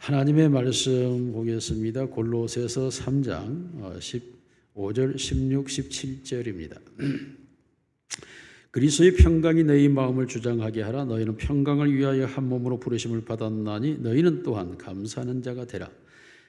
하나님의 말씀 보겠습니다. 골로새서 3장 15절, 16, 17절입니다. 그리스도의 평강이 너희 마음을 주장하게 하라. 너희는 평강을 위하여 한 몸으로 부르심을 받았나니 너희는 또한 감사하는 자가 되라.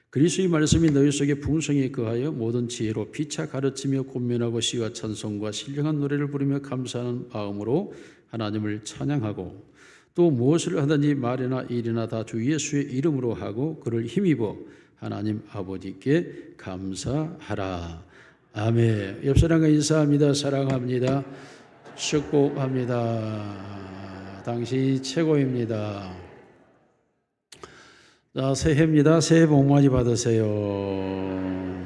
그리스도의 말씀이 너희 속에 풍성히 거하여 모든 지혜로 피차 가르치며 권면하고 시와 찬송과 신령한 노래를 부르며 감사하는 마음으로 하나님을 찬양하고, 또 무엇을 하든지 말이나 일이나 다 주 예수의 이름으로 하고 그를 힘입어 하나님 아버지께 감사하라. 아멘. 옆 사람과 인사합니다. 사랑합니다. 축복합니다. 당신 최고입니다. 자, 새해입니다. 새해 복 많이 받으세요.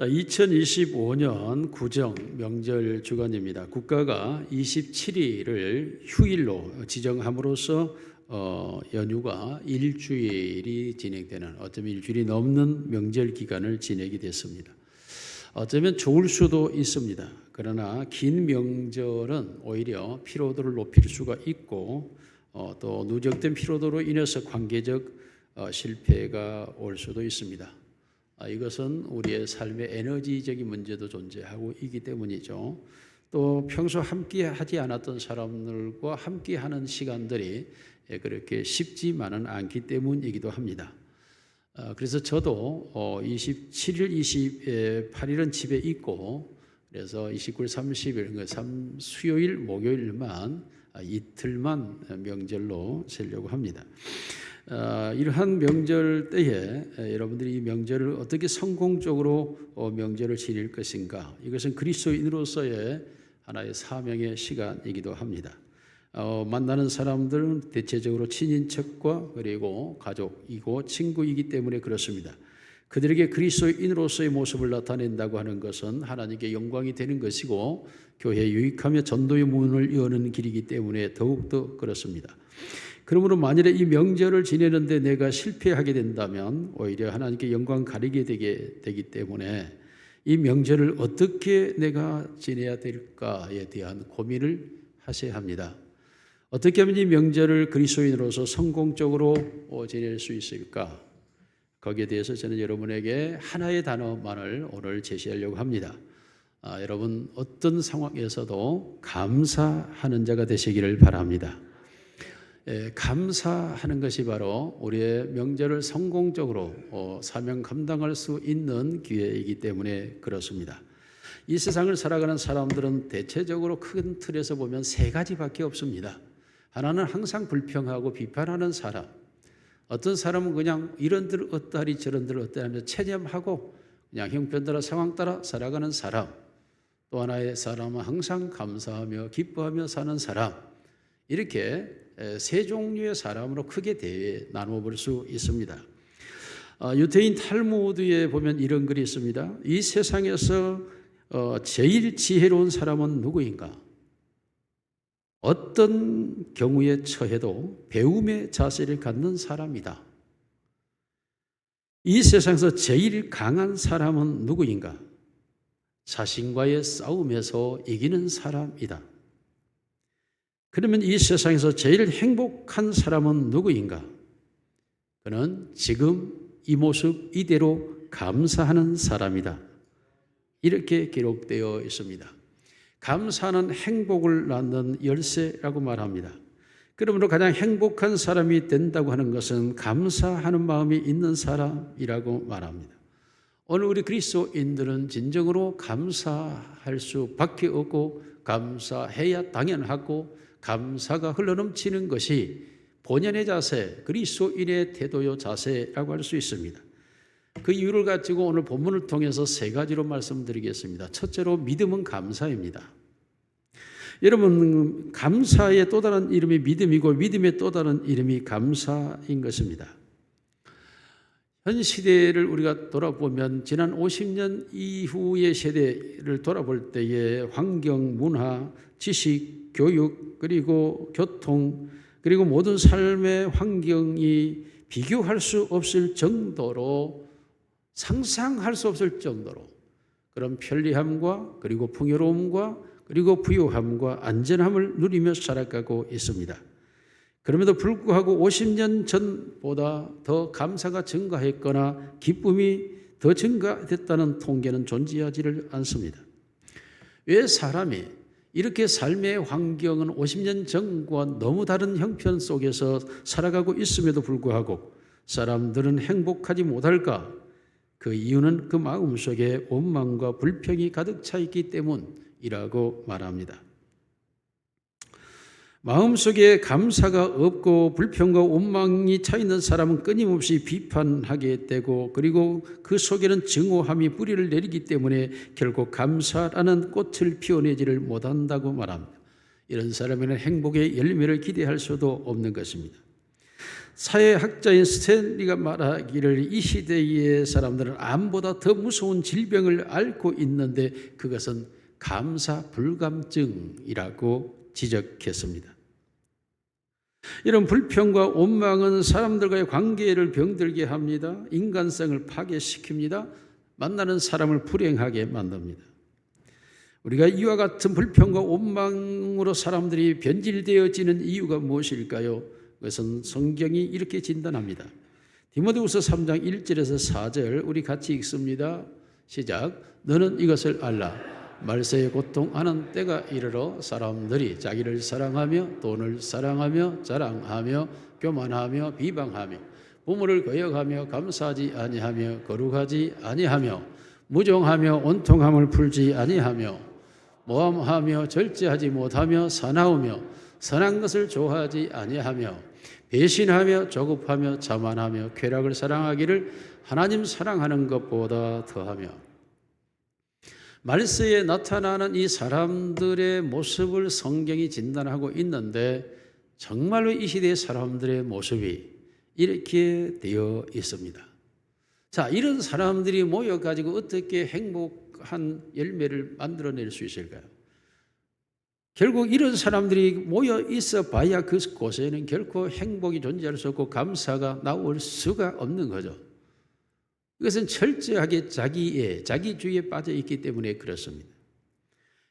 자, 2025년 구정 명절 주간입니다. 국가가 27일을 휴일로 지정함으로써 연휴가 일주일이 진행되는, 어쩌면 일주일이 넘는 명절 기간을 지내게 됐습니다. 어쩌면 좋을 수도 있습니다. 그러나 긴 명절은 오히려 피로도를 높일 수가 있고, 또 누적된 피로도로 인해서 관계적 실패가 올 수도 있습니다. 이것은 우리의 삶의 에너지적인 문제도 존재하고 있기 때문이죠. 또 평소 함께 하지 않았던 사람들과 함께 하는 시간들이 그렇게 쉽지만은 않기 때문이기도 합니다. 그래서 저도 27일, 28일은 집에 있고, 그래서 29일, 30일, 수요일, 목요일만 이틀만 명절로 세려고 합니다. 이러한 명절 때에 여러분들이 이 명절을 어떻게 성공적으로 명절을 지낼 것인가, 이것은 그리스도인으로서의 하나의 사명의 시간이기도 합니다. 만나는 사람들은 대체적으로 친인척과 그리고 가족이고 친구이기 때문에 그렇습니다. 그들에게 그리스도인으로서의 모습을 나타낸다고 하는 것은 하나님께 영광이 되는 것이고 교회에 유익하며 전도의 문을 여는 길이기 때문에 더욱더 그렇습니다. 그러므로 만일에 이 명절을 지내는데 내가 실패하게 된다면 오히려 하나님께 영광 가리게 되기 때문에 이 명절을 어떻게 내가 지내야 될까에 대한 고민을 하셔야 합니다. 어떻게 하면 이 명절을 그리스도인으로서 성공적으로 지낼 수 있을까? 거기에 대해서 저는 여러분에게 하나의 단어만을 오늘 제시하려고 합니다. 여러분 어떤 상황에서도 감사하는 자가 되시기를 바랍니다. 감사하는 것이 바로 우리의 명절을 성공적으로 사명 감당할 수 있는 기회이기 때문에 그렇습니다. 이 세상을 살아가는 사람들은 대체적으로 큰 틀에서 보면 세 가지밖에 없습니다. 하나는 항상 불평하고 비판하는 사람, 어떤 사람은 그냥 이런들 어떠하리 저런들 어떠하리 하면서 체념하고 그냥 형편 따라 상황 따라 살아가는 사람, 또 하나의 사람은 항상 감사하며 기뻐하며 사는 사람, 이렇게 세 종류의 사람으로 크게 나누어 볼 수 있습니다. 유대인 탈무드에 보면 이런 글이 있습니다. 이 세상에서 제일 지혜로운 사람은 누구인가? 어떤 경우에 처해도 배움의 자세를 갖는 사람이다. 이 세상에서 제일 강한 사람은 누구인가? 자신과의 싸움에서 이기는 사람이다. 그러면 이 세상에서 제일 행복한 사람은 누구인가? 그는 지금 이 모습 이대로 감사하는 사람이다. 이렇게 기록되어 있습니다. 감사는 행복을 낳는 열쇠라고 말합니다. 그러므로 가장 행복한 사람이 된다고 하는 것은 감사하는 마음이 있는 사람이라고 말합니다. 오늘 우리 그리스도인들은 진정으로 감사할 수밖에 없고 감사해야 당연하고 감사가 흘러넘치는 것이 본연의 자세, 그리스도인의 태도요 자세라고 할 수 있습니다. 그 이유를 가지고 오늘 본문을 통해서 세 가지로 말씀드리겠습니다. 첫째로 믿음은 감사입니다. 여러분, 감사의 또 다른 이름이 믿음이고 믿음의 또 다른 이름이 감사인 것입니다. 현 시대를 우리가 돌아보면 지난 50년 이후의 세대를 돌아볼 때에 환경, 문화, 지식, 교육, 그리고 교통, 그리고 모든 삶의 환경이 비교할 수 없을 정도로, 상상할 수 없을 정도로 그런 편리함과 그리고 풍요로움과 그리고 부유함과 안전함을 누리며 살아가고 있습니다. 그럼에도 불구하고 50년 전보다 더 감사가 증가했거나 기쁨이 더 증가됐다는 통계는 존재하지를 않습니다. 왜 사람이 이렇게 삶의 환경은 50년 전과 너무 다른 형편 속에서 살아가고 있음에도 불구하고 사람들은 행복하지 못할까? 그 이유는 그 마음속에 원망과 불평이 가득 차 있기 때문이라고 말합니다. 마음속에 감사가 없고 불평과 원망이 차 있는 사람은 끊임없이 비판하게 되고, 그리고 그 속에는 증오함이 뿌리를 내리기 때문에 결국 감사라는 꽃을 피워내지를 못한다고 말합니다. 이런 사람에는 행복의 열매를 기대할 수도 없는 것입니다. 사회학자인 스탠리가 말하기를 이 시대의 사람들은 암보다 더 무서운 질병을 앓고 있는데 그것은 감사 불감증이라고 지적했습니다. 이런 불평과 원망은 사람들과의 관계를 병들게 합니다. 인간성을 파괴시킵니다. 만나는 사람을 불행하게 만듭니다. 우리가 이와 같은 불평과 원망으로 사람들이 변질되어지는 이유가 무엇일까요? 그것은 성경이 이렇게 진단합니다. 디모데후서 3장 1절에서 4절 우리 같이 읽습니다. 시작. 너는 이것을 알라. 말세의 고통하는 때가 이르러 사람들이 자기를 사랑하며 돈을 사랑하며 자랑하며 교만하며 비방하며 부모를 거역하며 감사하지 아니하며 거룩하지 아니하며 무정하며 온통함을 풀지 아니하며 모함하며 절제하지 못하며 사나우며 선한 것을 좋아하지 아니하며 배신하며 조급하며 자만하며 쾌락을 사랑하기를 하나님 사랑하는 것보다 더하며. 말세에 나타나는 이 사람들의 모습을 성경이 진단하고 있는데 정말로 이 시대의 사람들의 모습이 이렇게 되어 있습니다. 자, 이런 사람들이 모여가지고 어떻게 행복한 열매를 만들어낼 수 있을까요? 결국 이런 사람들이 모여 있어 봐야 그곳에는 결코 행복이 존재할 수 없고 감사가 나올 수가 없는 거죠. 이것은 철저하게 자기주의에 빠져 있기 때문에 그렇습니다.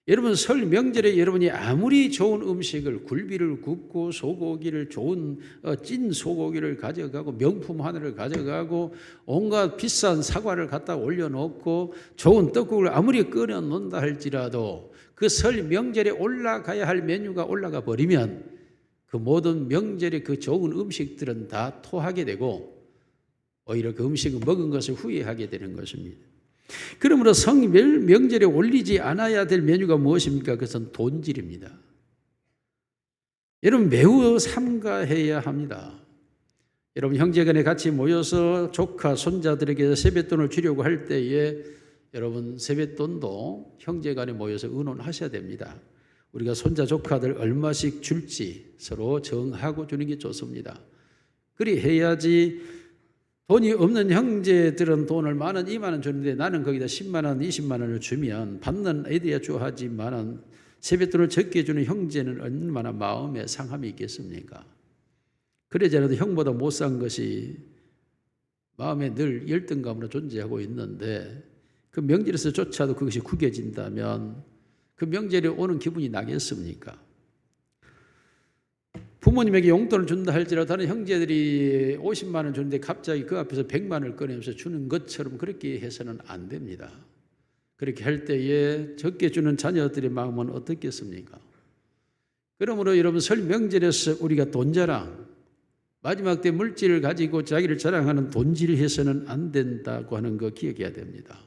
여러분, 설 명절에 여러분이 아무리 좋은 음식을 굴비를 굽고 소고기를 좋은 찐 소고기를 가져가고 명품 하나를 가져가고 온갖 비싼 사과를 갖다 올려놓고 좋은 떡국을 아무리 끓여 놓는다 할지라도 그 설 명절에 올라가야 할 메뉴가 올라가 버리면 그 모든 명절의 그 좋은 음식들은 다 토하게 되고 오히려 그 음식을 먹은 것을 후회하게 되는 것입니다. 그러므로 명절에 올리지 않아야 될 메뉴가 무엇입니까? 그것은 돈질입니다. 여러분, 매우 삼가해야 합니다. 여러분, 형제간에 같이 모여서 조카, 손자들에게 세뱃돈을 주려고 할 때에 여러분, 세뱃돈도 형제간에 모여서 의논하셔야 됩니다. 우리가 손자, 조카들 얼마씩 줄지 서로 정하고 주는 게 좋습니다. 그리 해야지. 돈이 없는 형제들은 돈을 10,000원, 20,000원 주는데 나는 거기다 10만 원, 20만 원을 주면 받는 애들이야 좋아하지만 세뱃돈을 적게 주는 형제는 얼마나 마음에 상함이 있겠습니까? 그러자라도 형보다 못 산 것이 마음에 늘 열등감으로 존재하고 있는데 그 명절에서조차도 그것이 구겨진다면 그 명절에 오는 기분이 나겠습니까? 부모님에게 용돈을 준다 할지라도 다른 형제들이 50만 원 주는데 갑자기 그 앞에서 100만 원을 꺼내면서 주는 것처럼 그렇게 해서는 안 됩니다. 그렇게 할 때에 적게 주는 자녀들의 마음은 어떻겠습니까? 그러므로 여러분, 설 명절에서 우리가 돈 자랑, 마지막 때 물질을 가지고 자기를 자랑하는 돈질을 해서는 안 된다고 하는 거 기억해야 됩니다.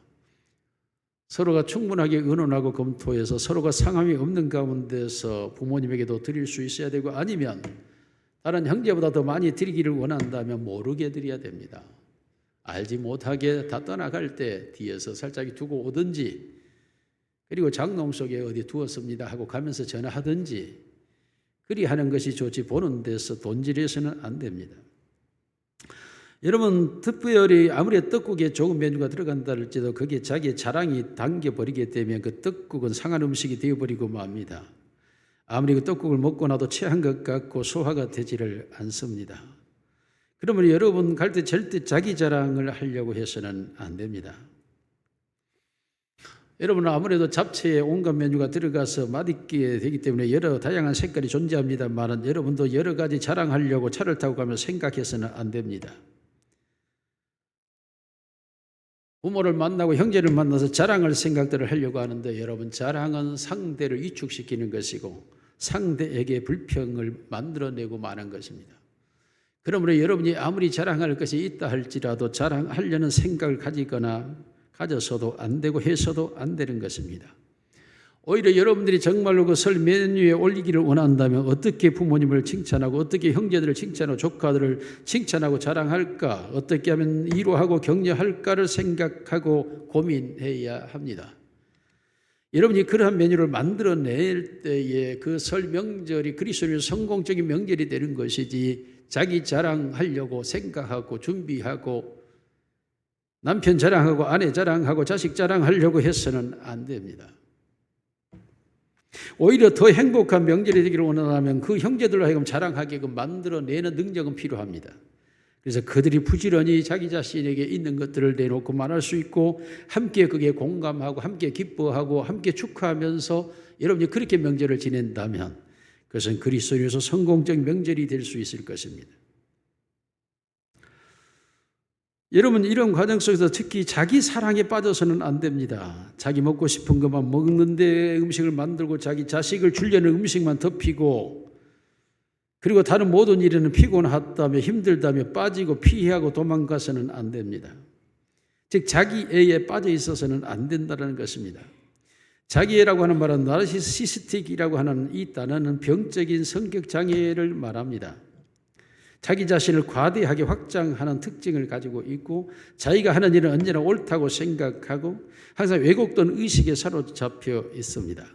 서로가 충분하게 의논하고 검토해서 서로가 상함이 없는 가운데서 부모님에게도 드릴 수 있어야 되고 아니면 다른 형제보다 더 많이 드리기를 원한다면 모르게 드려야 됩니다. 알지 못하게 다 떠나갈 때 뒤에서 살짝 두고 오든지 그리고 장롱 속에 어디 두었습니다 하고 가면서 전화하든지 그리 하는 것이 좋지 보는 데서 돈질해서는 안 됩니다. 여러분, 특별히 아무리 떡국에 좋은 메뉴가 들어간다 할지라도 거기에 자기의 자랑이 담겨버리게 되면 그 떡국은 상한 음식이 되어버리고 맙니다. 아무리 그 떡국을 먹고 나도 체한 것 같고 소화가 되지를 않습니다. 그러면 여러분 갈 때 절대 자기 자랑을 하려고 해서는 안 됩니다. 여러분은 아무래도 잡채에 온갖 메뉴가 들어가서 맛있게 되기 때문에 여러 다양한 색깔이 존재합니다만 여러분도 여러 가지 자랑하려고 차를 타고 가면 생각해서는 안 됩니다. 부모를 만나고 형제를 만나서 자랑할 생각들을 하려고 하는데 여러분, 자랑은 상대를 위축시키는 것이고 상대에게 불평을 만들어내고 마는 것입니다. 그러므로 여러분이 아무리 자랑할 것이 있다 할지라도 자랑하려는 생각을 가져서도 안 되고 해서도 안 되는 것입니다. 오히려 여러분들이 정말로 그 설 메뉴에 올리기를 원한다면 어떻게 부모님을 칭찬하고 어떻게 형제들을 칭찬하고 조카들을 칭찬하고 자랑할까, 어떻게 하면 위로하고 격려할까를 생각하고 고민해야 합니다. 여러분이 그러한 메뉴를 만들어낼 때에 그 설 명절이 그리스도인의 성공적인 명절이 되는 것이지, 자기 자랑하려고 생각하고 준비하고 남편 자랑하고 아내 자랑하고 자식 자랑하려고 해서는 안 됩니다. 오히려 더 행복한 명절이 되기를 원한다면 그 형제들로 하여금 자랑하게끔 만들어내는 능력은 필요합니다. 그래서 그들이 부지런히 자기 자신에게 있는 것들을 내놓고 말할 수 있고 함께 그게 공감하고 함께 기뻐하고 함께 축하하면서 여러분이 그렇게 명절을 지낸다면 그것은 그리스도인에서 성공적인 명절이 될 수 있을 것입니다. 여러분, 이런 과정 속에서 특히 자기 사랑에 빠져서는 안 됩니다. 자기 먹고 싶은 것만 먹는데 음식을 만들고 자기 자식을 주려는 음식만 덮이고, 그리고 다른 모든 일에는 피곤하다며 힘들다며 빠지고 피해하고 도망가서는 안 됩니다. 즉 자기애에 빠져 있어서는 안 된다는 것입니다. 자기애라고 하는 말은 나르시시스틱이라고 하는 이 단어는 병적인 성격 장애를 말합니다. 자기 자신을 과대하게 확장하는 특징을 가지고 있고 자기가 하는 일은 언제나 옳다고 생각하고 항상 왜곡된 의식에 사로잡혀 있습니다.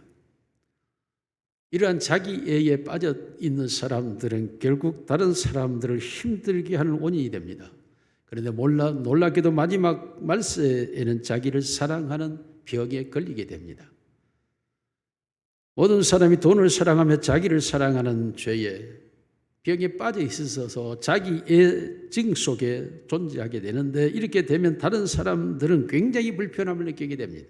이러한 자기애에 빠져 있는 사람들은 결국 다른 사람들을 힘들게 하는 원인이 됩니다. 그런데 놀랍게도 마지막 말세에는 자기를 사랑하는 병에 걸리게 됩니다. 모든 사람이 돈을 사랑하며 자기를 사랑하는 죄에 병에 빠져 있어서 자기의 증 속에 존재하게 되는데, 이렇게 되면 다른 사람들은 굉장히 불편함을 느끼게 됩니다.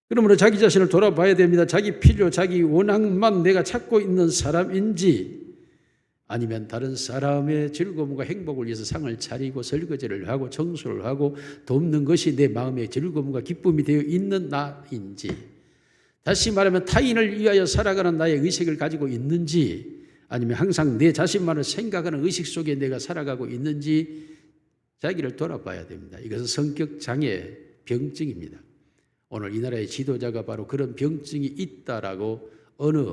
그러므로 자기 자신을 돌아봐야 됩니다. 자기 필요, 자기 원함만 내가 찾고 있는 사람인지 아니면 다른 사람의 즐거움과 행복을 위해서 상을 차리고 설거지를 하고 청소를 하고 돕는 것이 내 마음의 즐거움과 기쁨이 되어 있는 나인지, 다시 말하면 타인을 위하여 살아가는 나의 의식을 가지고 있는지, 아니면 항상 내 자신만을 생각하는 의식 속에 내가 살아가고 있는지 자기를 돌아봐야 됩니다. 이것은 성격 장애 병증입니다. 오늘 이 나라의 지도자가 바로 그런 병증이 있다라고 어느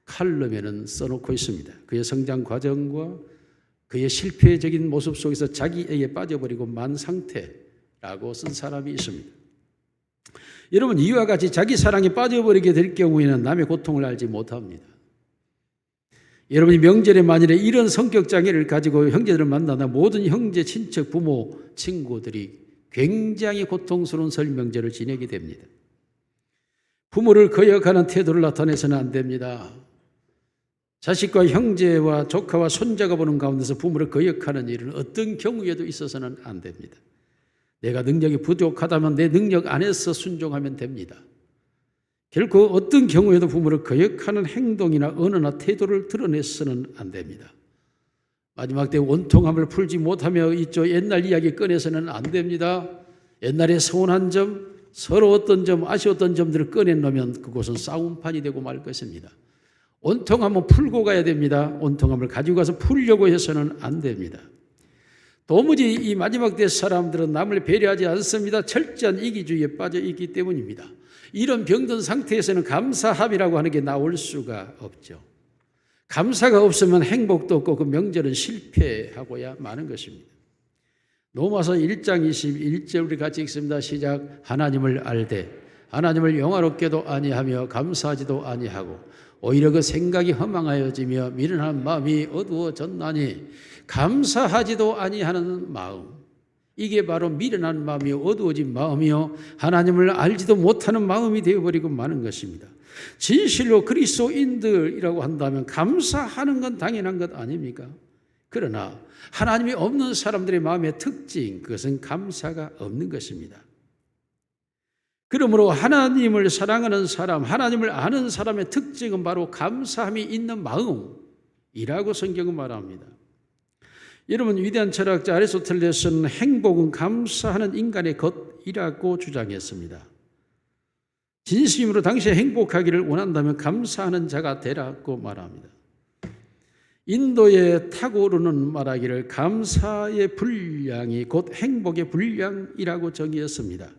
칼럼에는 써놓고 있습니다. 그의 성장 과정과 그의 실패적인 모습 속에서 자기에게 빠져버리고 만 상태라고 쓴 사람이 있습니다. 여러분, 이와 같이 자기 사랑에 빠져버리게 될 경우에는 남의 고통을 알지 못합니다. 여러분이 명절에 만일에 이런 성격 장애를 가지고 형제들을 만나다 모든 형제, 친척, 부모, 친구들이 굉장히 고통스러운 설 명절을 지내게 됩니다. 부모를 거역하는 태도를 나타내서는 안 됩니다. 자식과 형제와 조카와 손자가 보는 가운데서 부모를 거역하는 일은 어떤 경우에도 있어서는 안 됩니다. 내가 능력이 부족하다면 내 능력 안에서 순종하면 됩니다. 결코 어떤 경우에도 부모를 거역하는 행동이나 언어나 태도를 드러내서는 안 됩니다. 마지막 때 원통함을 풀지 못하며 있죠. 옛날 이야기 꺼내서는 안 됩니다. 옛날에 서운한 점, 서러웠던 점, 아쉬웠던 점들을 꺼내놓으면 그곳은 싸움판이 되고 말 것입니다. 원통함은 풀고 가야 됩니다. 원통함을 가지고 가서 풀려고 해서는 안 됩니다. 도무지 이 마지막 때 사람들은 남을 배려하지 않습니다. 철저한 이기주의에 빠져 있기 때문입니다. 이런 병든 상태에서는 감사함이라고 하는 게 나올 수가 없죠. 감사가 없으면 행복도 없고 그 명절은 실패하고야 마는 것입니다. 로마서 1장 21절 우리 같이 읽습니다. 시작. 하나님을 알되 하나님을 영화롭게도 아니하며 감사하지도 아니하고 오히려 그 생각이 허망하여지며 미련한 마음이 어두워졌나니 감사하지도 아니하는 마음, 이게 바로 미련한 마음이 어두워진 마음이요 하나님을 알지도 못하는 마음이 되어버리고 마는 것입니다. 진실로 그리스도인들이라고 한다면 감사하는 건 당연한 것 아닙니까? 그러나 하나님이 없는 사람들의 마음의 특징, 그것은 감사가 없는 것입니다. 그러므로 하나님을 사랑하는 사람, 하나님을 아는 사람의 특징은 바로 감사함이 있는 마음이라고 성경은 말합니다. 여러분, 위대한 철학자 아리스토텔레스는 행복은 감사하는 인간의 것이라고 주장했습니다. 진심으로 당시에 행복하기를 원한다면 감사하는 자가 되라고 말합니다. 인도에 타고르는 말하기를 감사의 분량이 곧 행복의 분량이라고 정의했습니다.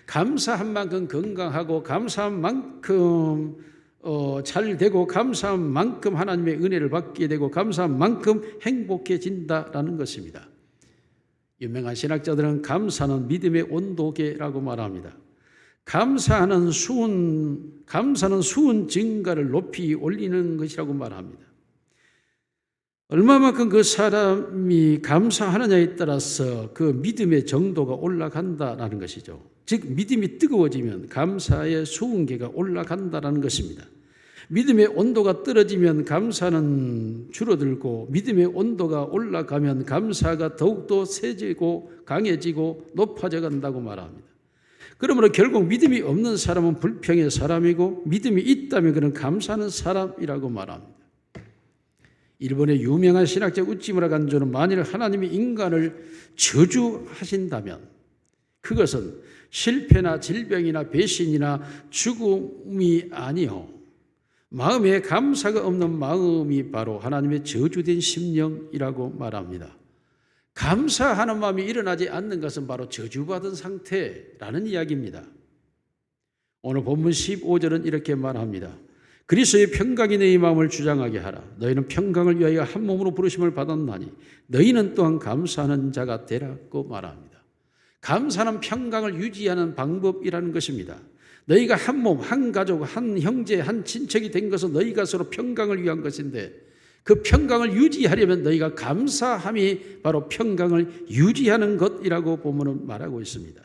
감사한 만큼 건강하고 감사한 만큼 잘 되고 감사한 만큼 하나님의 은혜를 받게 되고 감사한 만큼 행복해진다라는 것입니다. 유명한 신학자들은 감사는 믿음의 온도계라고 말합니다. 감사는 수은 증가를 높이 올리는 것이라고 말합니다. 얼마만큼 그 사람이 감사하느냐에 따라서 그 믿음의 정도가 올라간다라는 것이죠. 즉 믿음이 뜨거워지면 감사의 수은계가 올라간다라는 것입니다. 믿음의 온도가 떨어지면 감사는 줄어들고 믿음의 온도가 올라가면 감사가 더욱더 세지고 강해지고 높아져 간다고 말합니다. 그러므로 결국 믿음이 없는 사람은 불평의 사람이고 믿음이 있다면 그는 감사하는 사람이라고 말합니다. 일본의 유명한 신학자 우찌무라 간조는 만일 하나님이 인간을 저주하신다면 그것은 실패나 질병이나 배신이나 죽음이 아니요 마음에 감사가 없는 마음이 바로 하나님의 저주된 심령이라고 말합니다. 감사하는 마음이 일어나지 않는 것은 바로 저주받은 상태라는 이야기입니다. 오늘 본문 15절은 이렇게 말합니다. 그리스도의 평강이 너희 마음을 주장하게 하라. 너희는 평강을 위하여 한 몸으로 부르심을 받았나니 너희는 또한 감사하는 자가 되라고 말합니다. 감사는 평강을 유지하는 방법이라는 것입니다. 너희가 한 몸, 한 가족, 한 형제, 한 친척이 된 것은 너희가 서로 평강을 위한 것인데 그 평강을 유지하려면 너희가 감사함이 바로 평강을 유지하는 것이라고 본문은 말하고 있습니다.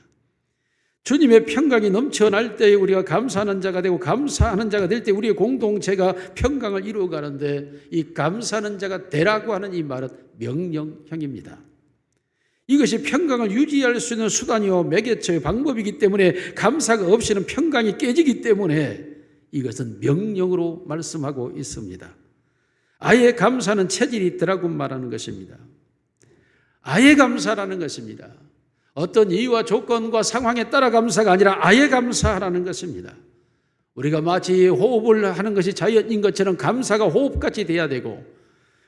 주님의 평강이 넘쳐날 때에 우리가 감사하는 자가 되고 감사하는 자가 될 때 우리의 공동체가 평강을 이루어가는데 이 감사하는 자가 되라고 하는 이 말은 명령형입니다. 이것이 평강을 유지할 수 있는 수단이요 매개체의 방법이기 때문에 감사가 없이는 평강이 깨지기 때문에 이것은 명령으로 말씀하고 있습니다. 아예 감사는 체질이 있더라고 말하는 것입니다. 아예 감사라는 것입니다. 어떤 이유와 조건과 상황에 따라 감사가 아니라 아예 감사하라는 것입니다. 우리가 마치 호흡을 하는 것이 자연인 것처럼 감사가 호흡같이 돼야 되고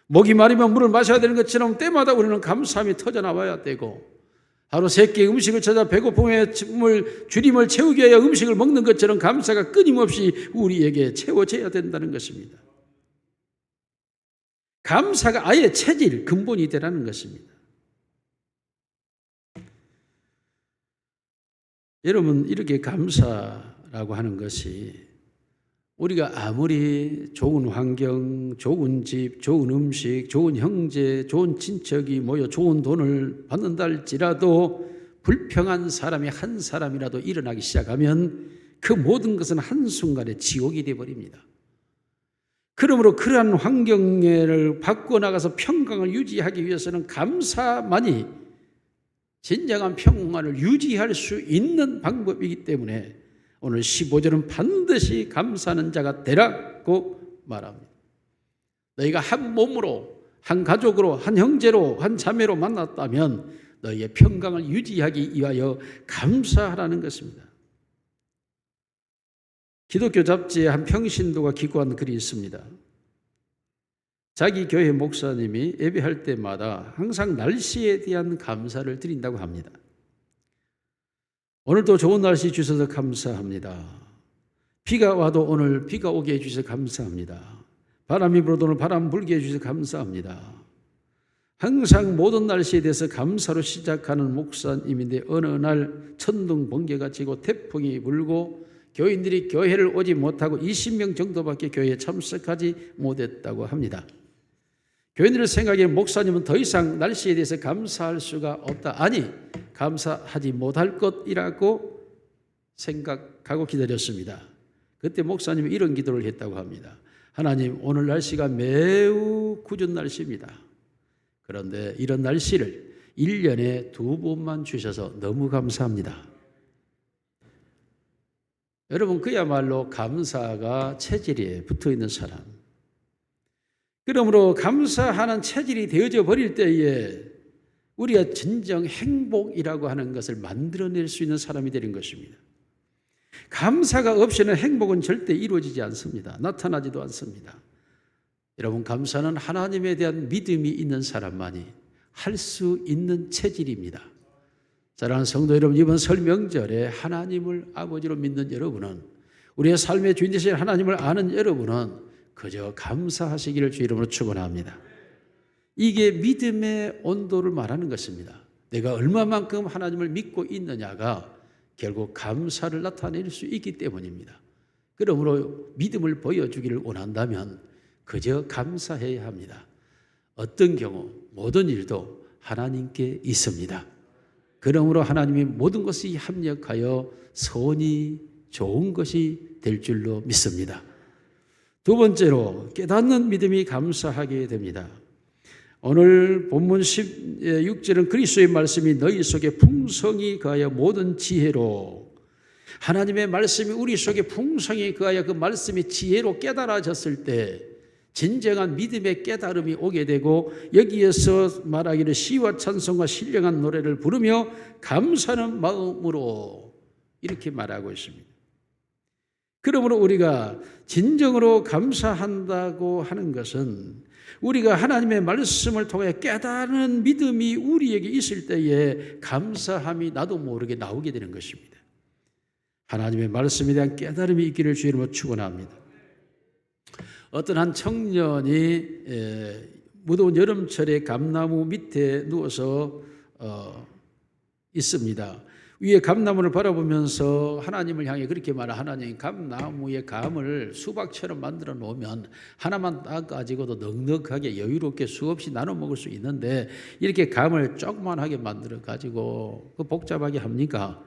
목이 마르면 물을 마셔야 되는 것처럼 때마다 우리는 감사함이 터져나와야 되고 하루 3끼 음식을 찾아 배고픔의 주림을 채우기 위하여 음식을 먹는 것처럼 감사가 끊임없이 우리에게 채워져야 된다는 것입니다. 감사가 아예 체질, 근본이 되라는 것입니다. 여러분, 이렇게 감사라고 하는 것이 우리가 아무리 좋은 환경, 좋은 집, 좋은 음식, 좋은 형제, 좋은 친척이 모여 좋은 돈을 받는다 할지라도 불평한 사람이 한 사람이라도 일어나기 시작하면 그 모든 것은 한순간에 지옥이 되어버립니다. 그러므로 그러한 환경을 바꿔나가서 평강을 유지하기 위해서는 감사만이 진정한 평안을 유지할 수 있는 방법이기 때문에 오늘 15절은 반드시 감사하는 자가 되라고 말합니다. 너희가 한 몸으로, 한 가족으로, 한 형제로, 한 자매로 만났다면 너희의 평강을 유지하기 위하여 감사하라는 것입니다. 기독교 잡지에 한 평신도가 기고한 글이 있습니다. 자기 교회 목사님이 예배할 때마다 항상 날씨에 대한 감사를 드린다고 합니다. 오늘도 좋은 날씨 주셔서 감사합니다. 비가 와도 오늘 비가 오게 해주셔서 감사합니다. 바람이 불어도 오늘 바람 불게 해주셔서 감사합니다. 항상 모든 날씨에 대해서 감사로 시작하는 목사님인데 어느 날 천둥 번개가 치고 태풍이 불고 교인들이 교회를 오지 못하고 20명 정도밖에 교회에 참석하지 못했다고 합니다. 교인들의 생각에 목사님은 더 이상 날씨에 대해서 감사할 수가 없다. 아니, 감사하지 못할 것이라고 생각하고 기다렸습니다. 그때 목사님이 이런 기도를 했다고 합니다. 하나님, 오늘 날씨가 매우 궂은 날씨입니다. 그런데 이런 날씨를 1년에 2번만 주셔서 너무 감사합니다. 여러분, 그야말로 감사가 체질에 붙어 있는 사람. 그러므로 감사하는 체질이 되어져 버릴 때에 우리가 진정 행복이라고 하는 것을 만들어낼 수 있는 사람이 되는 것입니다. 감사가 없이는 행복은 절대 이루어지지 않습니다. 나타나지도 않습니다. 여러분, 감사는 하나님에 대한 믿음이 있는 사람만이 할 수 있는 체질입니다. 사랑하는 성도 여러분, 이번 설 명절에 하나님을 아버지로 믿는 여러분은, 우리의 삶의 주인 되신 하나님을 아는 여러분은 그저 감사하시기를 주 이름으로 축원합니다. 이게 믿음의 온도를 말하는 것입니다. 내가 얼마만큼 하나님을 믿고 있느냐가 결국 감사를 나타낼 수 있기 때문입니다. 그러므로 믿음을 보여주기를 원한다면 그저 감사해야 합니다. 어떤 경우 모든 일도 하나님께 있습니다. 그러므로 하나님이 모든 것이 합력하여 선이 좋은 것이 될 줄로 믿습니다. 두 번째로 깨닫는 믿음이 감사하게 됩니다. 오늘 본문 16절은 그리스도의 말씀이 너희 속에 풍성히 거하여 모든 지혜로, 하나님의 말씀이 우리 속에 풍성히 거하여 그 말씀이 지혜로 깨달아졌을 때 진정한 믿음의 깨달음이 오게 되고, 여기에서 말하기를 시와 찬송과 신령한 노래를 부르며 감사하는 마음으로 이렇게 말하고 있습니다. 그러므로 우리가 진정으로 감사한다고 하는 것은 우리가 하나님의 말씀을 통해 깨달은 믿음이 우리에게 있을 때에 감사함이 나도 모르게 나오게 되는 것입니다. 하나님의 말씀에 대한 깨달음이 있기를 주 이름으로 축원합니다. 어떤 한 청년이 무더운 여름철에 감나무 밑에 누워서 있습니다. 위에 감나무를 바라보면서 하나님을 향해 그렇게 말하, 하나님, 감나무의 감을 수박처럼 만들어 놓으면 하나만 딱 가지고도 넉넉하게 여유롭게 수없이 나눠 먹을 수 있는데 이렇게 감을 조그만하게 만들어 가지고 복잡하게 합니까?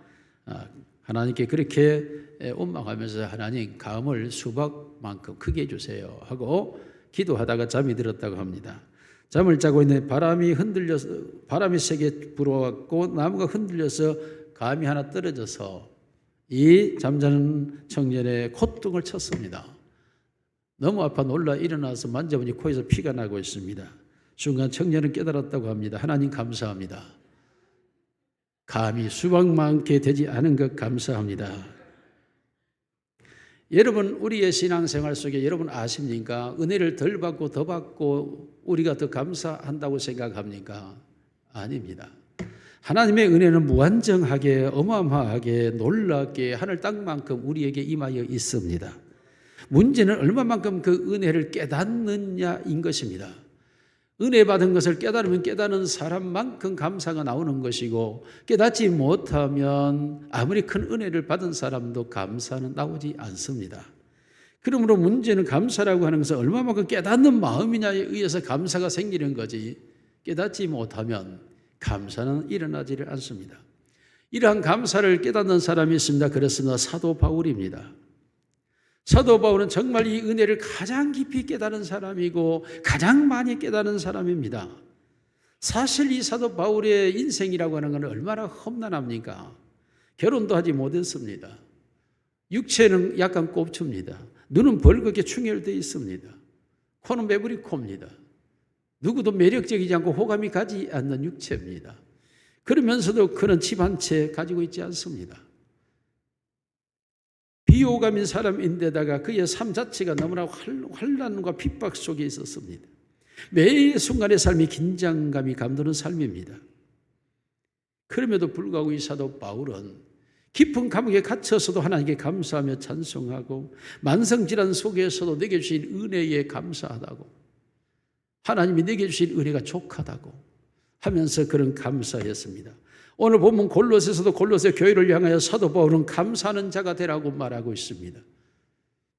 하나님께 그렇게 원망하면서 하나님, 감을 수박만큼 크게 해주세요 하고 기도하다가 잠이 들었다고 합니다. 잠을 자고 있는데 바람이 세게 불어왔고 나무가 흔들려서 감이 하나 떨어져서 이 잠자는 청년의 콧등을 쳤습니다. 너무 아파 놀라 일어나서 만져보니 코에서 피가 나고 있습니다. 순간 청년은 깨달았다고 합니다. 하나님 감사합니다. 감이 수박만큼 되지 않은 것 감사합니다. 여러분, 우리의 신앙생활 속에 여러분 아십니까? 은혜를 덜 받고 더 받고 우리가 더 감사한다고 생각합니까? 아닙니다. 하나님의 은혜는 무한정하게 어마어마하게 놀랍게 하늘 땅만큼 우리에게 임하여 있습니다. 문제는 얼마만큼 그 은혜를 깨닫느냐인 것입니다. 은혜 받은 것을 깨달으면 깨닫는 사람만큼 감사가 나오는 것이고, 깨닫지 못하면 아무리 큰 은혜를 받은 사람도 감사는 나오지 않습니다. 그러므로 문제는 감사라고 하는 것은 얼마만큼 깨닫는 마음이냐에 의해서 감사가 생기는 거지, 깨닫지 못하면 감사는 일어나지를 않습니다. 이러한 감사를 깨닫는 사람이 있습니다. 그렇습니다. 사도 바울입니다. 사도 바울은 정말 이 은혜를 가장 깊이 깨달은 사람이고 가장 많이 깨달은 사람입니다. 사실 이 사도 바울의 인생이라고 하는 것은 얼마나 험난합니까? 결혼도 하지 못했습니다. 육체는 약간 꼽춥니다. 눈은 벌겋게 충혈되어 있습니다. 코는 매부리 코입니다. 누구도 매력적이지 않고 호감이 가지 않는 육체입니다. 그러면서도 그는 집 한 채 가지고 있지 않습니다. 비호감인 사람인데다가 그의 삶 자체가 너무나 환난과 핍박 속에 있었습니다. 매 순간의 삶이 긴장감이 감도는 삶입니다. 그럼에도 불구하고 이 사도 바울은 깊은 감옥에 갇혀서도 하나님께 감사하며 찬송하고, 만성질환 속에서도 내게 주신 은혜에 감사하다고, 하나님이 내게 주신 은혜가 족하다고 하면서 그런 감사했습니다. 오늘 보면 골로새서도 골로새 교회를 향하여 사도 바울은 감사하는 자가 되라고 말하고 있습니다.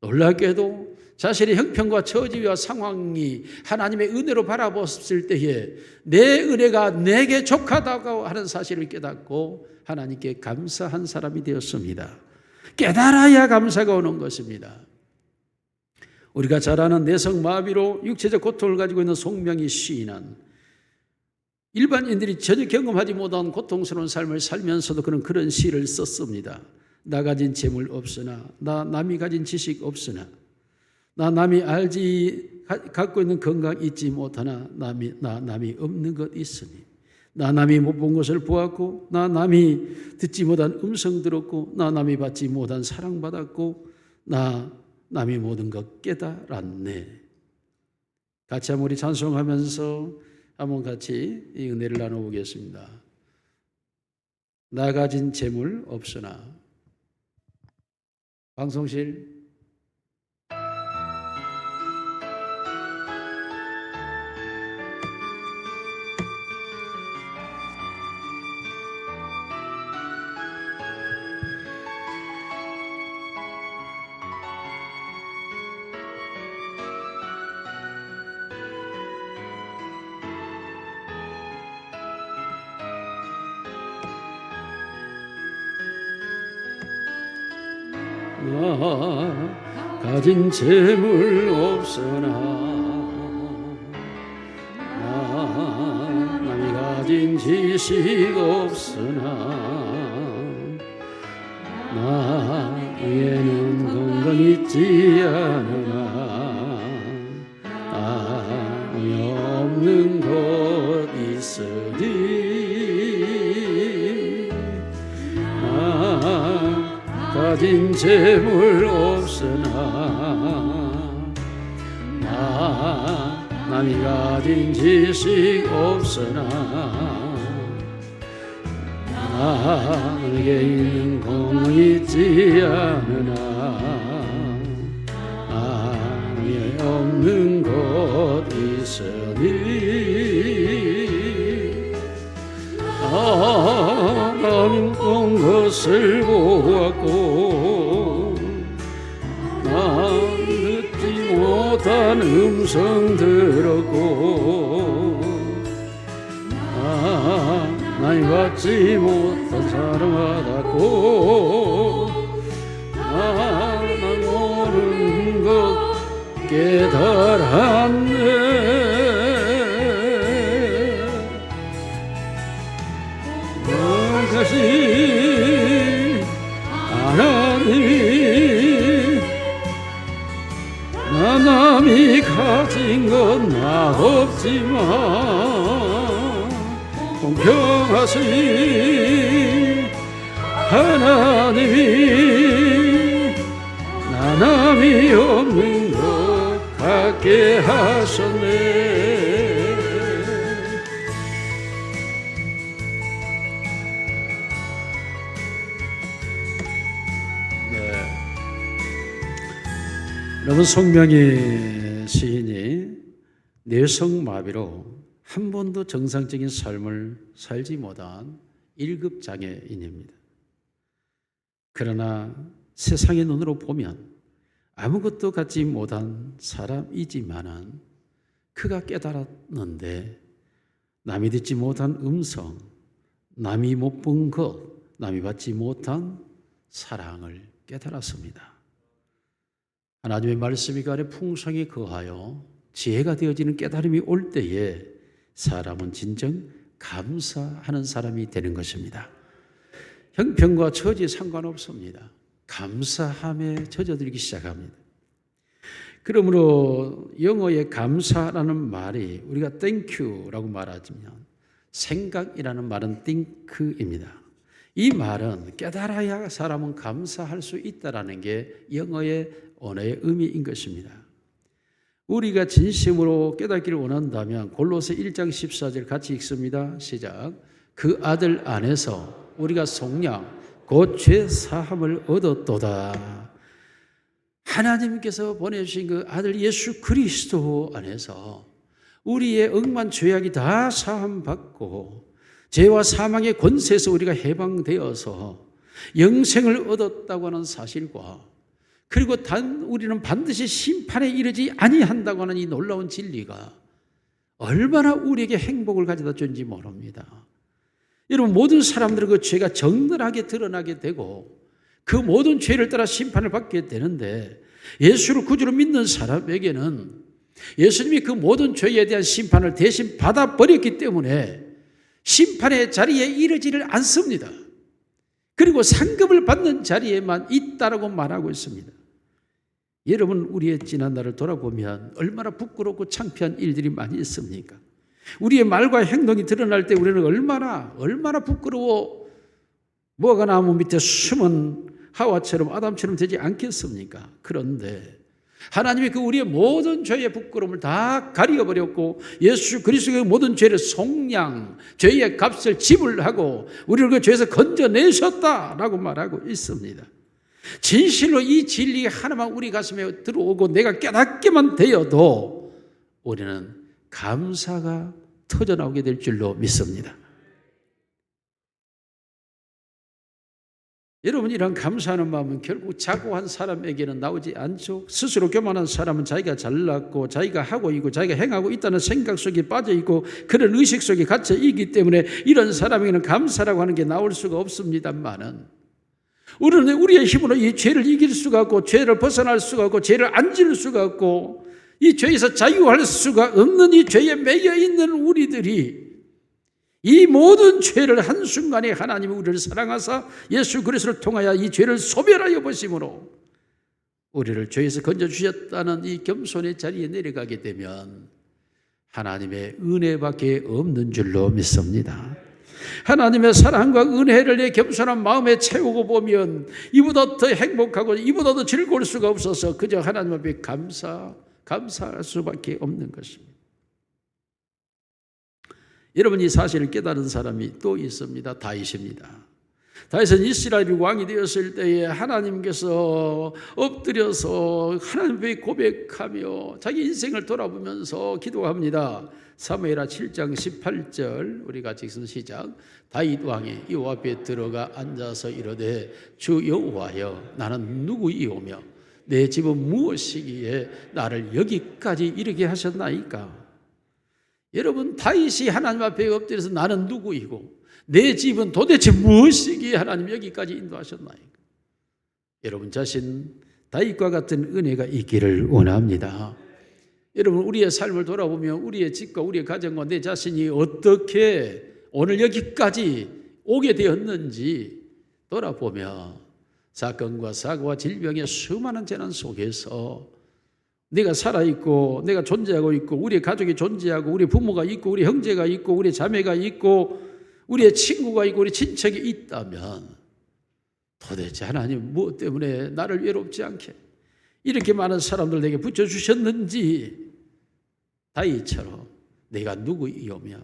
놀랍게도 자신의 형편과 처지와 상황이 하나님의 은혜로 바라봤을 때에 내 은혜가 내게 족하다고 하는 사실을 깨닫고 하나님께 감사한 사람이 되었습니다. 깨달아야 감사가 오는 것입니다. 우리가 잘 아는 내성마비로 육체적 고통을 가지고 있는 송명희 시인은 일반인들이 전혀 경험하지 못한 고통스러운 삶을 살면서도 그는 그런 시를 썼습니다. 나 가진 재물 없으나, 나 남이 가진 지식 없으나, 나 남이 갖고 있는 건강 잊지 못하나, 나 남이 없는 것 있으니, 나 남이 못 본 것을 보았고, 나 남이 듣지 못한 음성 들었고, 나 남이 받지 못한 사랑받았고, 나 남이 모든 것 깨달았네. 같이 한번 우리 찬송하면서 한번 같이 이 은혜를 나눠보겠습니다. 나 가진 재물 없으나. 방송실 나 가진 재물 없으나, 나 남이 가진 지식 없으나, 나 위에는 건강 있지 않으나, 남이 없는 것 있으니, 가진 재물 없으나, 남이 가진 지식 없으나, 나에게 있는 공은 있지 않으나, 남이 없는 것 있으니, 남이 온 것을 보았고, 나 듣지 못한 음성 들었고, 나이 받지 못한 사랑 받았고, 나 모르는 것 깨달았네. 다시 하나님이 나 남이 가진 건 나 없지만 공평하시니, 하나님이 나 남이 없는 것 같게 하셨네. 여러분, 송명희 시인이 뇌성마비로 한 번도 정상적인 삶을 살지 못한 1급 장애인입니다. 그러나 세상의 눈으로 보면 아무것도 갖지 못한 사람이지만은 그가 깨달았는데, 남이 듣지 못한 음성, 남이 못 본 것, 남이 받지 못한 사랑을 깨달았습니다. 하나님의 말씀이 그 안에 풍성히 거하여 지혜가 되어지는 깨달음이 올 때에 사람은 진정 감사하는 사람이 되는 것입니다. 형편과 처지에 상관없습니다. 감사함에 젖어들기 시작합니다. 그러므로 영어의 감사라는 말이 우리가 thank you라고 말하지만 생각이라는 말은 think입니다. 이 말은 깨달아야 사람은 감사할 수 있다는 게 영어의 언어의 의미인 것입니다. 우리가 진심으로 깨닫기를 원한다면 골로새 1장 14절 같이 읽습니다. 시작. 그 아들 안에서 우리가 속량 곧 죄 사함을 얻었도다. 하나님께서 보내주신 그 아들 예수 그리스도 안에서 우리의 억만 죄악이 다 사함받고 죄와 사망의 권세에서 우리가 해방되어서 영생을 얻었다고 하는 사실과, 그리고 우리는 반드시 심판에 이르지 아니한다고 하는 이 놀라운 진리가 얼마나 우리에게 행복을 가져다 주는지 모릅니다. 여러분, 모든 사람들은 그 죄가 적나라하게 드러나게 되고 그 모든 죄를 따라 심판을 받게 되는데, 예수를 구주로 믿는 사람에게는 예수님이 그 모든 죄에 대한 심판을 대신 받아버렸기 때문에 심판의 자리에 이르지를 않습니다. 그리고 상급을 받는 자리에만 있다라고 말하고 있습니다. 여러분, 우리의 지난 날을 돌아보면 얼마나 부끄럽고 창피한 일들이 많이 있습니까? 우리의 말과 행동이 드러날 때 우리는 얼마나 부끄러워 무화과 나무 밑에 숨은 하와처럼 아담처럼 되지 않겠습니까? 그런데 하나님이 그 우리의 모든 죄의 부끄러움을 다 가려버렸고 예수 그리스도의 모든 죄를 속량, 죄의 값을 지불하고 우리를 그 죄에서 건져내셨다라고 말하고 있습니다. 진실로 이 진리 하나만 우리 가슴에 들어오고 내가 깨닫게만 되어도 우리는 감사가 터져나오게 될 줄로 믿습니다. 여러분, 이런 감사하는 마음은 결국 자고한 사람에게는 나오지 않죠. 스스로 교만한 사람은 자기가 잘났고 자기가 하고 있고 자기가 행하고 있다는 생각 속에 빠져 있고 그런 의식 속에 갇혀 있기 때문에 이런 사람에게는 감사라고 하는 게 나올 수가 없습니다만은, 우리는 우리의 힘으로 이 죄를 이길 수가 없고 죄를 벗어날 수가 없고 죄를 안 지을 수가 없고 이 죄에서 자유할 수가 없는 이 죄에 매여 있는 우리들이 이 모든 죄를 한순간에 하나님이 우리를 사랑하사 예수 그리스도를 통하여 이 죄를 소멸하여 보심으로 우리를 죄에서 건져주셨다는 이 겸손의 자리에 내려가게 되면 하나님의 은혜밖에 없는 줄로 믿습니다. 하나님의 사랑과 은혜를 내 겸손한 마음에 채우고 보면 이보다 더 행복하고 이보다 더 즐거울 수가 없어서 그저 하나님 앞에 감사할 수밖에 없는 것입니다. 여러분, 이 사실을 깨달은 사람이 또 있습니다. 다윗입니다. 다윗은 이스라엘이 왕이 되었을 때에 하나님께서 엎드려서 하나님 앞에 고백하며 자기 인생을 돌아보면서 기도합니다. 사무엘하 7장 18절 우리 같이 읽습니다. 시작. 다윗 왕이 여호와 앞에 들어가 앉아서 이르되 주 여호와여, 나는 누구이오며 내 집은 무엇이기에 나를 여기까지 이르게 하셨나이까? 여러분, 다윗이 하나님 앞에 엎드려서 나는 누구이고 내 집은 도대체 무엇이기에 하나님 여기까지 인도하셨나이까? 여러분 자신 다윗과 같은 은혜가 있기를 원합니다. 여러분, 우리의 삶을 돌아보면 우리의 집과 우리의 가정과 내 자신이 어떻게 오늘 여기까지 오게 되었는지 돌아보며 사건과 사고와 질병의 수많은 재난 속에서 내가 살아있고 내가 존재하고 있고 우리 가족이 존재하고 우리 부모가 있고 우리 형제가 있고 우리 자매가 있고 우리의 친구가 있고 우리 친척이 있다면 도대체 하나님 무엇 때문에 나를 외롭지 않게 이렇게 많은 사람들 내게 붙여주셨는지 다윗처럼 내가 누구이오며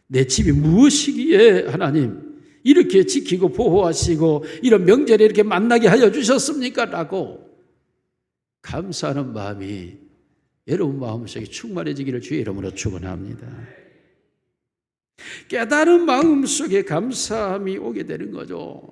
내 집이 무엇이기에 하나님 이렇게 지키고 보호하시고 이런 명절에 이렇게 만나게 하여 주셨습니까? 라고 감사하는 마음이 여러분 마음속에 충만해지기를 주의 이름으로 축원합니다. 깨달은 마음 속에 감사함이 오게 되는 거죠.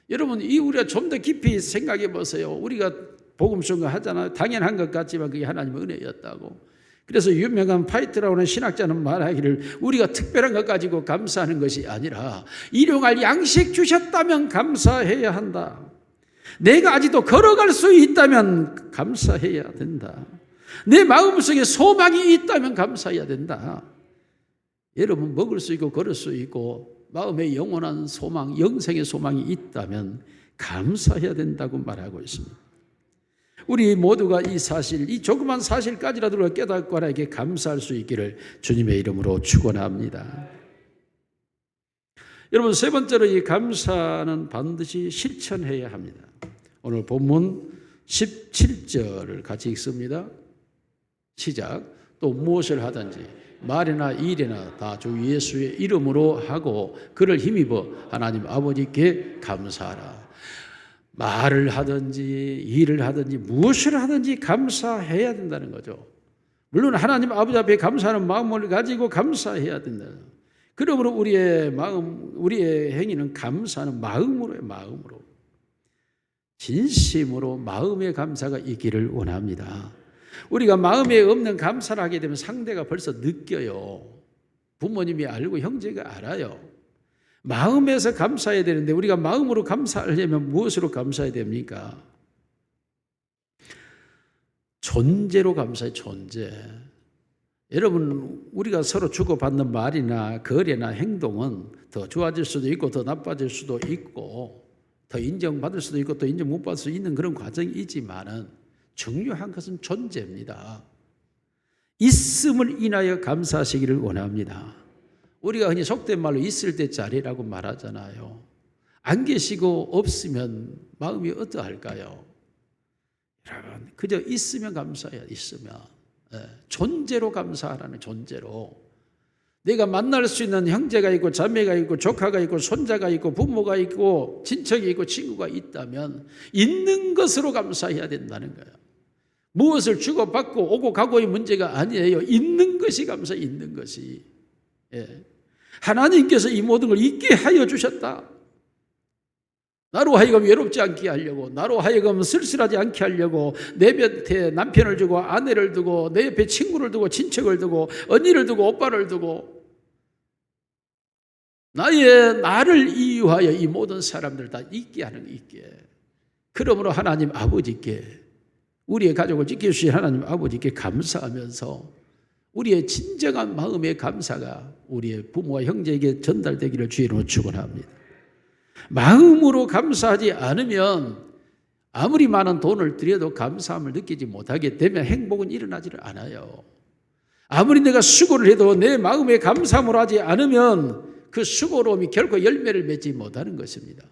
여러분, 우리가 좀 더 깊이 생각해 보세요. 우리가 복음 선거하잖아요. 당연한 것 같지만 그게 하나님의 은혜였다고. 그래서 유명한 파이트라고 하는 신학자는 말하기를 우리가 특별한 것 가지고 감사하는 것이 아니라 일용할 양식 주셨다면 감사해야 한다. 내가 아직도 걸어갈 수 있다면 감사해야 된다. 내 마음속에 소망이 있다면 감사해야 된다. 여러분, 먹을 수 있고 걸을 수 있고 마음에 영원한 소망, 영생의 소망이 있다면 감사해야 된다고 말하고 있습니다. 우리 모두가 이 사실, 이 조그만 사실까지라도 깨닫고 하나님께 감사할 수 있기를 주님의 이름으로 축원합니다. 여러분, 세 번째로 이 감사는 반드시 실천해야 합니다. 오늘 본문 17절을 같이 읽습니다. 시작. 또 무엇을 하든지 말이나 일이나 다 주 예수의 이름으로 하고 그를 힘입어 하나님 아버지께 감사하라. 말을 하든지 일을 하든지 무엇을 하든지 감사해야 된다는 거죠. 물론 하나님 아버지 앞에 감사하는 마음을 가지고 감사해야 된다. 그러므로 우리의 마음, 우리의 행위는 감사하는 마음으로요, 마음으로. 진심으로 마음의 감사가 있기를 원합니다. 우리가 마음에 없는 감사를 하게 되면 상대가 벌써 느껴요. 부모님이 알고 형제가 알아요. 마음에서 감사해야 되는데 우리가 마음으로 감사하려면 무엇으로 감사해야 됩니까? 존재로 감사해, 존재. 여러분, 우리가 서로 주고받는 말이나 거래나 행동은 더 좋아질 수도 있고 더 나빠질 수도 있고 더 인정받을 수도 있고 또 인정 못 받을 수 있는 그런 과정이지만은 중요한 것은 존재입니다. 있음을 인하여 감사하시기를 원합니다. 우리가 흔히 속된 말로 있을 때 자리라고 말하잖아요. 안 계시고 없으면 마음이 어떠할까요? 여러분, 그저 있으면 감사해야 있으면. 존재로 감사하라는 존재로. 내가 만날 수 있는 형제가 있고 자매가 있고 조카가 있고 손자가 있고 부모가 있고 친척이 있고 친구가 있다면 있는 것으로 감사해야 된다는 거예요. 무엇을 주고받고 오고 가고의 문제가 아니에요. 있는 것이 감사, 있는 것이. 하나님께서 이 모든 걸 있게 하여 주셨다. 나로 하여금 외롭지 않게 하려고, 나로 하여금 쓸쓸하지 않게 하려고 내 곁에 남편을 두고 아내를 두고 내 옆에 친구를 두고 친척을 두고 언니를 두고 오빠를 두고 나를 이유하여 이 모든 사람들 다 있게 하는 거 있게. 그러므로 하나님 아버지께, 우리의 가족을 지켜주신 하나님 아버지께 감사하면서 우리의 진정한 마음의 감사가 우리의 부모와 형제에게 전달되기를 주의로 축원합니다. 마음으로 감사하지 않으면 아무리 많은 돈을 들여도 감사함을 느끼지 못하게 되면 행복은 일어나지를 않아요. 아무리 내가 수고를 해도 내 마음에 감사함을 하지 않으면 그 수고로움이 결코 열매를 맺지 못하는 것입니다.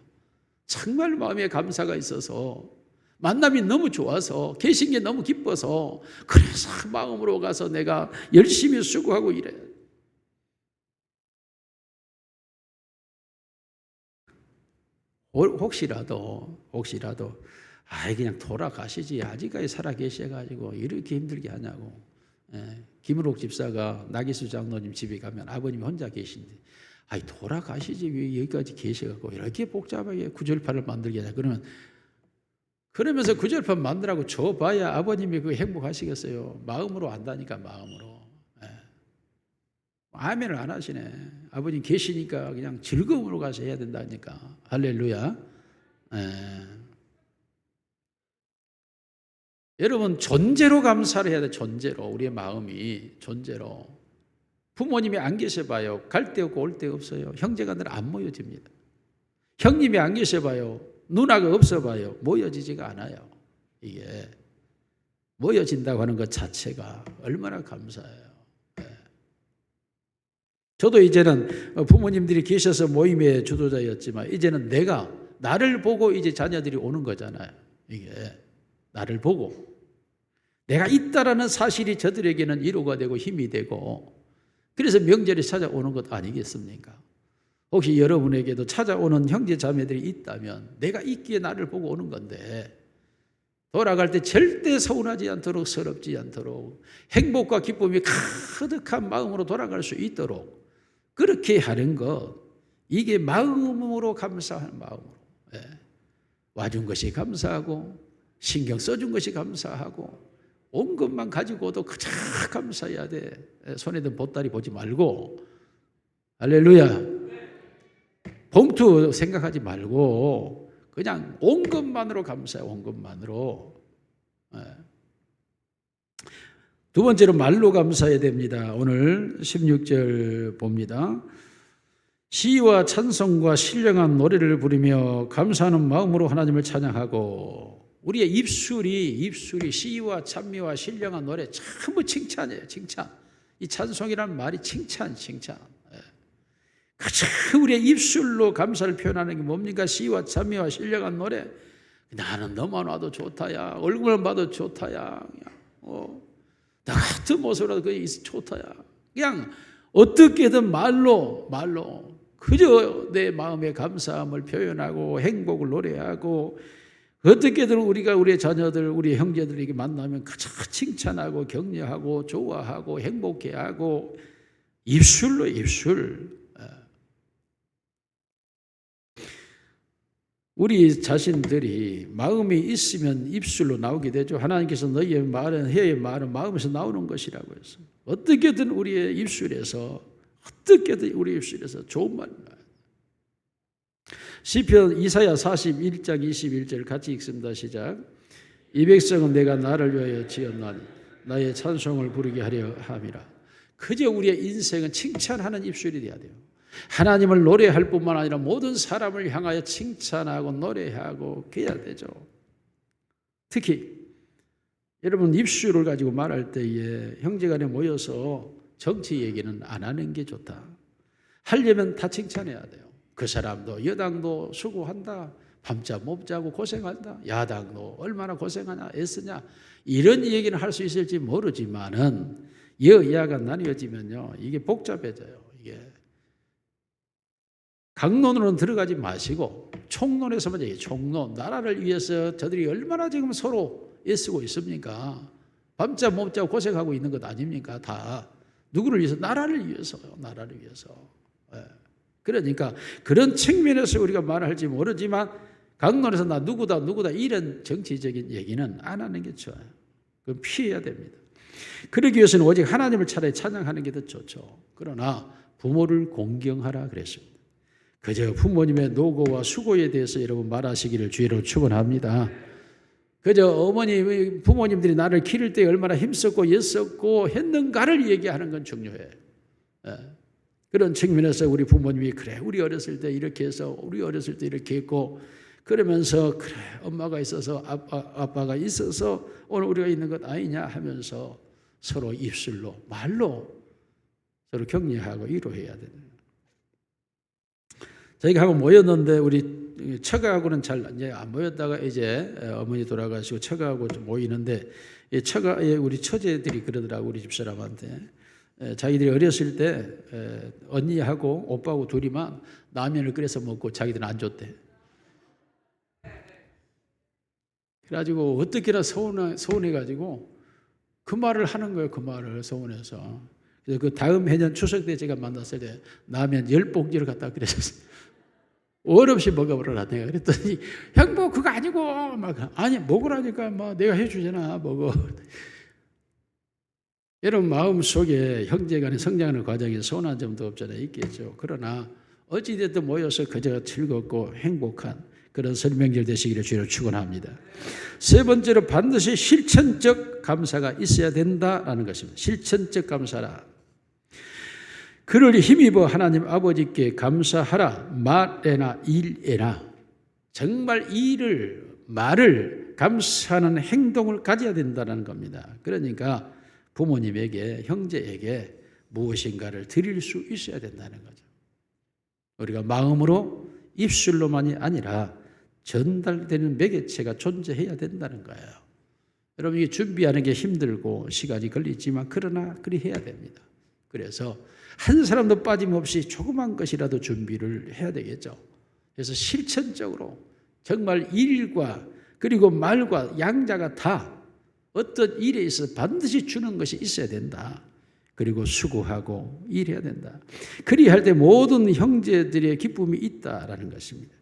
정말 마음에 감사가 있어서 만남이 너무 좋아서 계신 게 너무 기뻐서 그래서 마음으로 가서 내가 열심히 수고하고 이래. 혹시라도 그냥 돌아가시지 아직까지 살아 계셔가지고 이렇게 힘들게 하냐고. 김은옥 집사가 나기수 장로님 집에 가면 아버님이 혼자 계신데 돌아가시지 왜 여기까지 계셔갖고 이렇게 복잡하게 구절판을 만들게 하냐. 그러면서 구절판 만들라고 줘봐야 아버님이 그 행복하시겠어요. 마음으로 안다니까, 마음으로. 아멘을 안 하시네. 아버님 계시니까 그냥 즐거움으로 가서 해야 된다니까. 할렐루야. 여러분, 존재로 감사를 해야 돼. 존재로. 우리의 마음이 존재로. 부모님이 안 계셔봐요. 갈 데 없고 올 데 없어요. 형제가들 안 모여집니다. 형님이 안 계셔봐요. 누나가 없어봐요. 모여지지가 않아요. 이게 모여진다고 하는 것 자체가 얼마나 감사해요. 저도 이제는 부모님들이 계셔서 모임의 주도자였지만 이제는 나를 보고 이제 자녀들이 오는 거잖아요. 이게 나를 보고 내가 있다라는 사실이 저들에게는 위로가 되고 힘이 되고 그래서 명절에 찾아오는 것 아니겠습니까? 혹시 여러분에게도 찾아오는 형제 자매들이 있다면 내가 있기에 나를 보고 오는 건데 돌아갈 때 절대 서운하지 않도록 서럽지 않도록 행복과 기쁨이 가득한 마음으로 돌아갈 수 있도록 그렇게 하는 것, 이게 마음으로 감사하는 마음으로. 와준 것이 감사하고 신경 써준 것이 감사하고 온 것만 가지고도 그저 감사해야 돼. 손에 든 보따리 보지 말고. 할렐루야. 봉투 생각하지 말고 그냥 온 것만으로 감사해. 온 것만으로. 두 번째로 말로 감사해야 됩니다. 오늘 16절 봅니다. 시와 찬송과 신령한 노래를 부르며 감사하는 마음으로 하나님을 찬양하고. 우리의 입술이 시와 찬미와 신령한 노래 전부 칭찬이에요. 칭찬. 이 찬송이라는 말이 칭찬. 그저 우리의 입술로 감사를 표현하는 게 뭡니까? 시와 찬미와 신령한 노래. 나는 너만 와도 좋다야. 얼굴만 봐도 좋다야. 나 같은 모습으로도 그게 좋다야. 그냥 어떻게든 말로 그저 내 마음의 감사함을 표현하고 행복을 노래하고 어떻게든 우리의 자녀들, 우리 형제들에게 만나면 그저 칭찬하고 격려하고 좋아하고 행복해하고 입술로 입술. 우리 자신들이 마음이 있으면 입술로 나오게 되죠. 하나님께서 너희의 말은 혀의 말은 마음에서 나오는 것이라고 해서 어떻게든 우리의 입술에서 좋은 말이 나와요. 시편 이사야 41장 21절 같이 읽습니다. 시작. 이 백성은 내가 나를 위하여 지었나니 나의 찬송을 부르게 하려 함이라. 그저 우리의 인생은 칭찬하는 입술이 돼야 돼요. 하나님을 노래할 뿐만 아니라 모든 사람을 향하여 칭찬하고 노래하고 그래야 되죠. 특히 여러분 입술을 가지고 말할 때에 형제간에 모여서 정치 얘기는 안 하는 게 좋다. 하려면 다 칭찬해야 돼요. 그 사람도 여당도 수고한다. 밤잠 못 자고 고생한다. 야당도 얼마나 고생하냐 애쓰냐. 이런 얘기는 할 수 있을지 모르지만은 여야가 나뉘어지면요 이게 복잡해져요. 이게 강론으로는 들어가지 마시고 총론에서만 얘기해요. 총론. 나라를 위해서 저들이 얼마나 지금 서로 애쓰고 있습니까? 밤잠 못 자고 고생하고 있는 것 아닙니까? 다 누구를 위해서? 나라를 위해서요. 나라를 위해서. 예. 그러니까 그런 측면에서 우리가 말할지 모르지만 강론에서 나 누구다 이런 정치적인 얘기는 안 하는 게 좋아요. 그건 피해야 됩니다. 그러기 위해서는 오직 하나님을 차라리 찬양하는 게 더 좋죠. 그러나 부모를 공경하라 그랬습니다. 그저 부모님의 노고와 수고에 대해서 여러분 말하시기를 주의로 축원합니다. 그저 어머니 부모님들이 나를 기를 때 얼마나 힘썼고 애썼고 했는가를 얘기하는 건 중요해요. 그런 측면에서 우리 부모님이 그래 우리 어렸을 때 이렇게 해서 우리 어렸을 때 이렇게 했고 그러면서 그래 엄마가 있어서 아빠가 있어서 오늘 우리가 있는 것 아니냐 하면서 서로 입술로 말로 서로 격려하고 위로해야 됩니다. 저희가 한번 모였는데 우리 처가하고는 잘 이제 안 모였다가 이제 어머니 돌아가시고 처가하고 좀 모이는데 이 처가에 우리 처제들이 그러더라고 우리 집사람한테 자기들이 어렸을 때 언니하고 오빠하고 둘이만 라면을 끓여서 먹고 자기들은 안 줬대. 그래가지고 어떻게나 서운해가지고 그 말을 하는 거예요. 그 말을 서운해서. 그래서 그 다음 해년 추석 때 제가 만났을 때 라면 10봉지를 갖다 끓였었어요. 얼없이 먹어보라 내가 그랬더니 형부 그거 아니고 막 아니 먹으라니까 뭐 내가 해주잖아 먹어. 여러분 마음속에 형제간에 성장하는 과정에 서운한 점도 없잖아요. 있겠죠. 그러나 어찌됐든 모여서 그저 즐겁고 행복한 그런 설명절 되시기를 주로 축원합니다. 세 번째로 반드시 실천적 감사가 있어야 된다라는 것입니다. 실천적 감사라. 그를 힘입어 하나님 아버지께 감사하라. 말에나 일에나 정말 말을 감사하는 행동을 가져야 된다는 겁니다. 그러니까 부모님에게 형제에게 무엇인가를 드릴 수 있어야 된다는 거죠. 우리가 마음으로 입술로만이 아니라 전달되는 매개체가 존재해야 된다는 거예요. 여러분 이게 준비하는 게 힘들고 시간이 걸리지만 그러나 그리 해야 됩니다. 그래서 한 사람도 빠짐없이 조그만 것이라도 준비를 해야 되겠죠. 그래서 실천적으로 정말 일과 그리고 말과 양자가 다 어떤 일에 있어서 반드시 주는 것이 있어야 된다. 그리고 수고하고 일해야 된다. 그리할 때 모든 형제들의 기쁨이 있다라는 것입니다.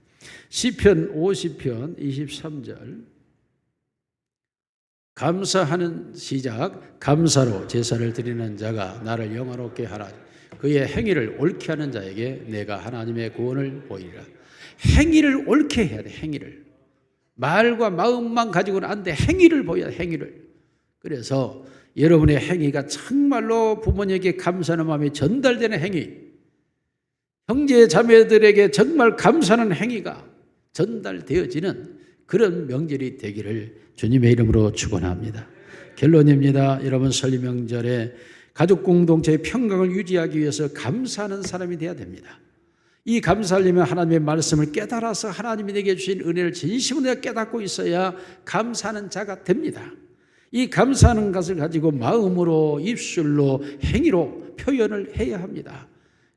시편 50편 23절 감사하는 시작 감사로 제사를 드리는 자가 나를 영화롭게 하라. 그의 행위를 옳게 하는 자에게 내가 하나님의 구원을 보이리라. 행위를 옳게 해야 돼. 행위를. 말과 마음만 가지고는 안 돼. 행위를 보여야 돼. 행위를. 그래서 여러분의 행위가 정말로 부모님에게 감사하는 마음이 전달되는 행위, 형제 자매들에게 정말 감사하는 행위가 전달되어지는 그런 명절이 되기를 주님의 이름으로 축원합니다. 결론입니다. 여러분 설 명절에 가족 공동체의 평강을 유지하기 위해서 감사하는 사람이 되어야 됩니다. 이 감사하려면 하나님의 말씀을 깨달아서 하나님이 내게 주신 은혜를 진심으로 내가 깨닫고 있어야 감사하는 자가 됩니다. 이 감사하는 것을 가지고 마음으로 입술로 행위로 표현을 해야 합니다.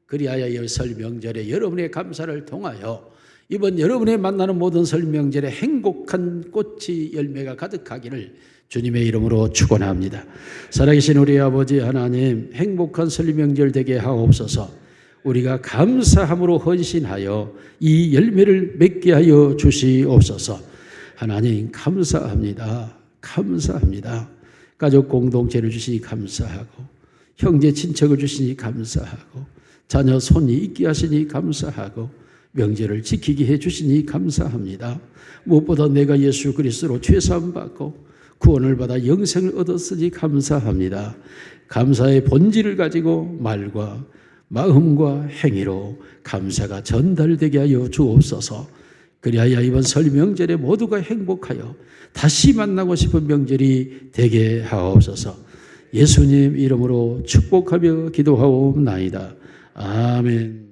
그리하여 이 설 명절에 여러분의 감사를 통하여 이번 여러분의 만나는 모든 설 명절에 행복한 꽃이 열매가 가득하기를 주님의 이름으로 축원합니다. 살아계신 우리 아버지 하나님 행복한 설 명절 되게 하옵소서. 우리가 감사함으로 헌신하여 이 열매를 맺게 하여 주시옵소서. 하나님 감사합니다. 감사합니다. 가족 공동체를 주시니 감사하고 형제 친척을 주시니 감사하고 자녀 손이 있게 하시니 감사하고 명절을 지키게 해주시니 감사합니다. 무엇보다 내가 예수 그리스도로 죄사함 받고 구원을 받아 영생을 얻었으니 감사합니다. 감사의 본질을 가지고 말과 마음과 행위로 감사가 전달되게 하여 주옵소서. 그리하여 이번 설 명절에 모두가 행복하여 다시 만나고 싶은 명절이 되게 하옵소서. 예수님 이름으로 축복하며 기도하옵나이다. 아멘.